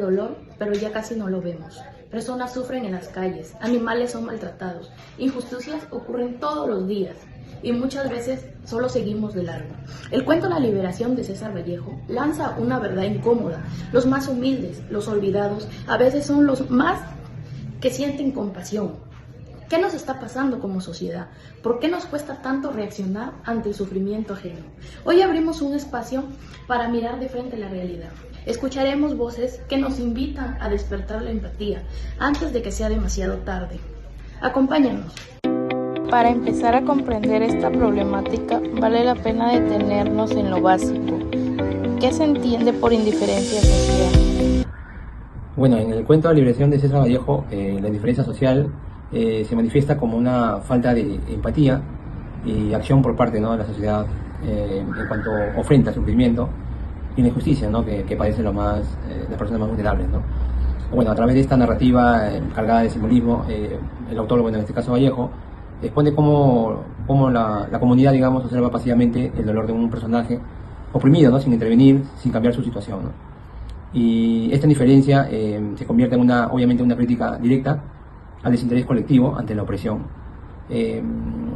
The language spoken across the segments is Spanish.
dolor, pero ya casi no lo vemos. Personas sufren en las calles, animales son maltratados, injusticias ocurren todos los días y muchas veces solo seguimos de largo. El cuento La Liberación de César Vallejo lanza una verdad incómoda. Los más humildes, los olvidados, a veces son los más que sienten compasión. ¿Qué nos está pasando como sociedad? ¿Por qué nos cuesta tanto reaccionar ante el sufrimiento ajeno? Hoy abrimos un espacio para mirar de frente la realidad. Escucharemos voces que nos invitan a despertar la empatía antes de que sea demasiado tarde. Acompáñanos. Para empezar a comprender esta problemática, vale la pena detenernos en lo básico. ¿Qué se entiende por indiferencia social? Bueno, en el cuento La Liberación de César Vallejo, la indiferencia social se manifiesta como una falta de empatía y acción por parte, ¿no?, de la sociedad en cuanto ofrenda al sufrimiento y la injusticia, ¿no?, que padecen las personas más vulnerables, ¿no? Bueno, a través de esta narrativa cargada de simbolismo, el autor, bueno, en este caso Vallejo, expone cómo la comunidad, digamos, observa pasivamente el dolor de un personaje oprimido, ¿no?, sin intervenir, sin cambiar su situación, ¿no? Y esta indiferencia se convierte en obviamente una crítica directa al desinterés colectivo ante la opresión,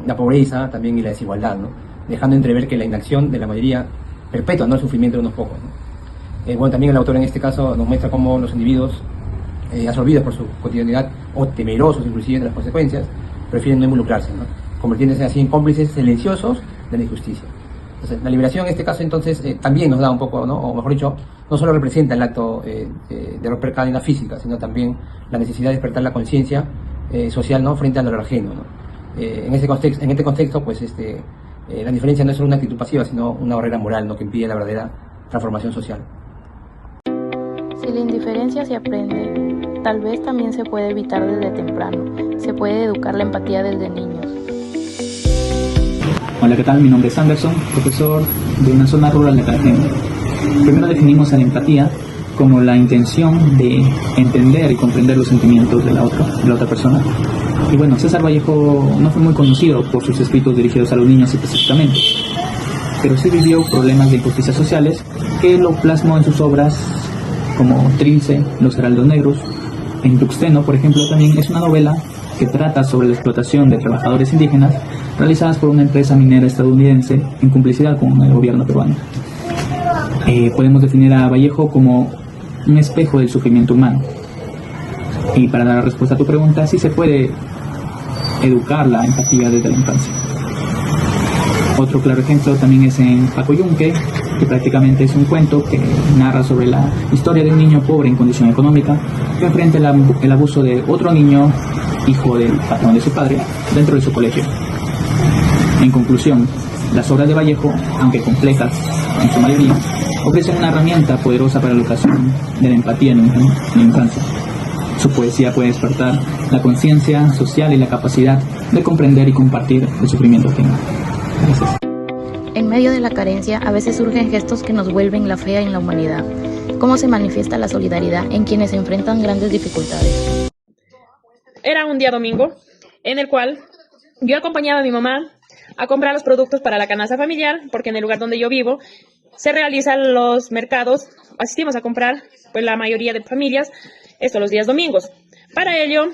la pobreza también y la desigualdad, ¿no?, dejando entrever que la inacción de la mayoría perpetúa, ¿no?, el sufrimiento de unos pocos, ¿no? Bueno, también el autor en este caso nos muestra cómo los individuos, absorbidos por su cotidianidad o temerosos inclusive de las consecuencias, prefieren no involucrarse, ¿no?, convirtiéndose así en cómplices silenciosos de la injusticia. Entonces, la liberación en este caso entonces también nos da un poco, ¿no?, o mejor dicho, no solo representa el acto de romper cadenas físicas, sino también la necesidad de despertar la conciencia social, ¿no?, frente al dolor ajeno, ¿no? En este contexto, pues la diferencia no es solo una actitud pasiva, sino una barrera moral, ¿no?, que impide la verdadera transformación social. Si la indiferencia se aprende, tal vez también se puede evitar desde temprano. Se puede educar la empatía desde niños. Hola, ¿qué tal? Mi nombre es Anderson, profesor de una zona rural de Cartagena. Primero definimos a la empatía como la intención de entender y comprender los sentimientos de la otra persona. Y bueno, César Vallejo no fue muy conocido por sus escritos dirigidos a los niños específicamente, pero sí vivió problemas de injusticias sociales que lo plasmó en sus obras como Trilce, Los Heraldos Negros. En Tuxteno, por ejemplo, también es una novela que trata sobre la explotación de trabajadores indígenas realizadas por una empresa minera estadounidense en complicidad con el gobierno peruano. Podemos definir a Vallejo como un espejo del sufrimiento humano. Y para dar respuesta a tu pregunta, sí se puede educar la empatía desde la infancia. Otro claro ejemplo también es en Paco Yunque, que prácticamente es un cuento que narra sobre la historia de un niño pobre en condición económica que enfrenta el abuso de otro niño, hijo del patrón de su padre, dentro de su colegio. En conclusión, las obras de Vallejo, aunque complejas en su mayoría, ofrecen una herramienta poderosa para la educación de la empatía en la infancia. Su poesía puede despertar la conciencia social y la capacidad de comprender y compartir el sufrimiento ajeno. Gracias. En medio de la carencia, a veces surgen gestos que nos vuelven la fe en la humanidad. ¿Cómo se manifiesta la solidaridad en quienes enfrentan grandes dificultades? Era un día domingo en el cual yo acompañaba a mi mamá a comprar los productos para la canasta familiar, porque en el lugar donde yo vivo se realizan los mercados. Asistimos a comprar, pues, la mayoría de familias los días domingos. Para ello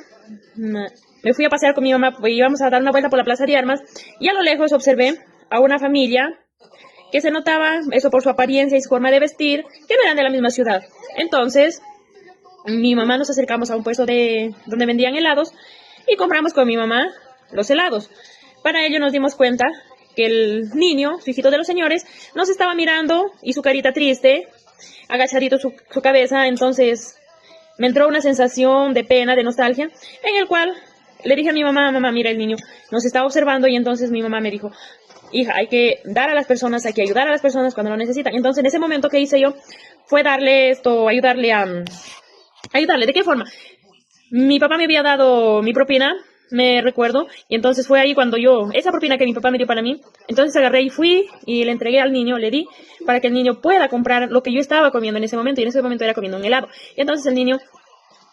me fui a pasear con mi mamá, pues íbamos a dar una vuelta por la Plaza de Armas y a lo lejos observé a una familia que se notaba, eso por su apariencia y su forma de vestir, que no eran de la misma ciudad. Entonces mi mamá nos acercamos a un puesto donde vendían helados y compramos con mi mamá los helados. Para ello nos dimos cuenta que el niño, su hijito de los señores, nos estaba mirando y su carita triste, agachadito su cabeza. Entonces me entró una sensación de pena, de nostalgia, en el cual le dije a mi mamá, mamá, mira, el niño nos está observando. Y entonces mi mamá me dijo, hija, hay que dar a las personas, hay que ayudar a las personas cuando lo necesitan. Entonces en ese momento que hice yo fue darle esto, ayudarle. ¿De qué forma? Mi papá me había dado mi propina, me recuerdo, y entonces fue ahí cuando esa propina que mi papá me dio para mí, entonces agarré y fui y le entregué al niño, le di para que el niño pueda comprar lo que yo estaba comiendo en ese momento, y en ese momento era comiendo un helado. Y entonces el niño,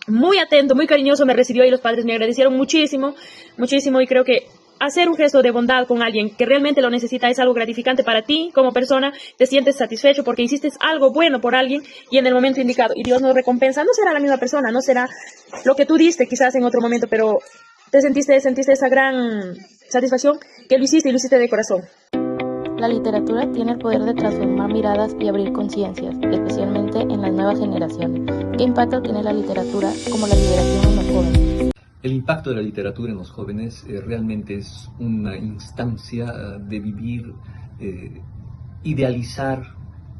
muy atento, muy cariñoso, me recibió y los padres me agradecieron muchísimo, muchísimo, y creo que hacer un gesto de bondad con alguien que realmente lo necesita es algo gratificante para ti como persona, te sientes satisfecho porque hiciste algo bueno por alguien y en el momento indicado, y Dios nos recompensa. No será la misma persona, no será lo que tú diste quizás en otro momento, pero te sentiste esa gran satisfacción que lo hiciste y lo hiciste de corazón. La literatura tiene el poder de transformar miradas y abrir conciencias, especialmente en las nuevas generaciones. ¿Qué impacto tiene la literatura como la liberación en los jóvenes? El impacto de la literatura en los jóvenes realmente es una instancia de vivir, idealizar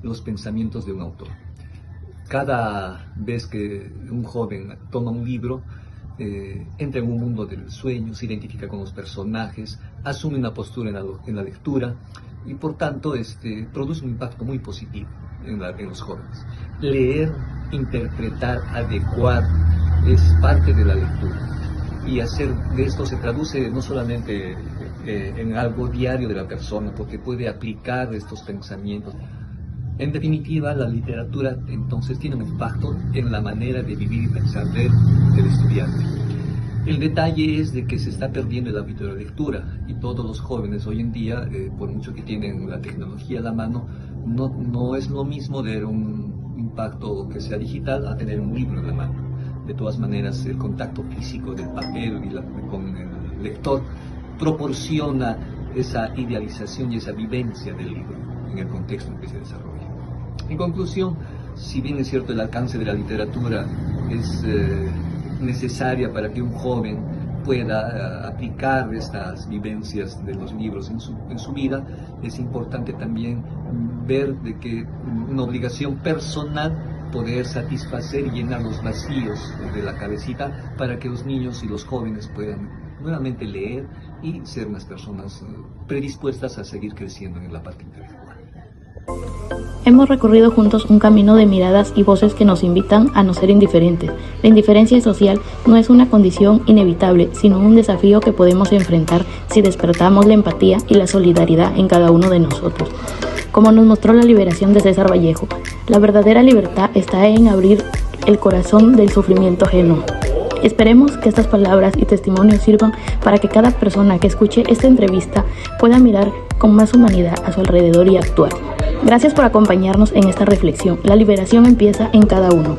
los pensamientos de un autor. Cada vez que un joven toma un libro, entra en un mundo del sueño, se identifica con los personajes, asume una postura en la lectura y por tanto produce un impacto muy positivo en los jóvenes. Leer, interpretar, adecuar es parte de la lectura. Y hacer de esto se traduce no solamente en algo diario de la persona, porque puede aplicar estos pensamientos. En definitiva, la literatura entonces tiene un impacto en la manera de vivir y pensar del estudiante. El detalle es de que se está perdiendo el hábito de la lectura y todos los jóvenes hoy en día, por mucho que tienen la tecnología a la mano, no es lo mismo de un impacto que sea digital a tener un libro en la mano. De todas maneras, el contacto físico del papel con el lector proporciona esa idealización y esa vivencia del libro en el contexto en que se desarrolla. En conclusión, si bien es cierto el alcance de la literatura es necesaria para que un joven pueda aplicar estas vivencias de los libros en su vida, es importante también ver de que una obligación personal poder satisfacer y llenar los vacíos de la cabecita para que los niños y los jóvenes puedan nuevamente leer y ser unas personas predispuestas a seguir creciendo en la parte intelectual. Hemos recorrido juntos un camino de miradas y voces que nos invitan a no ser indiferentes. La indiferencia social no es una condición inevitable, sino un desafío que podemos enfrentar si despertamos la empatía y la solidaridad en cada uno de nosotros. Como nos mostró la liberación de César Vallejo, la verdadera libertad está en abrir el corazón del sufrimiento ajeno. Esperemos que estas palabras y testimonios sirvan para que cada persona que escuche esta entrevista pueda mirar con más humanidad a su alrededor y actuar. Gracias por acompañarnos en esta reflexión. La liberación empieza en cada uno.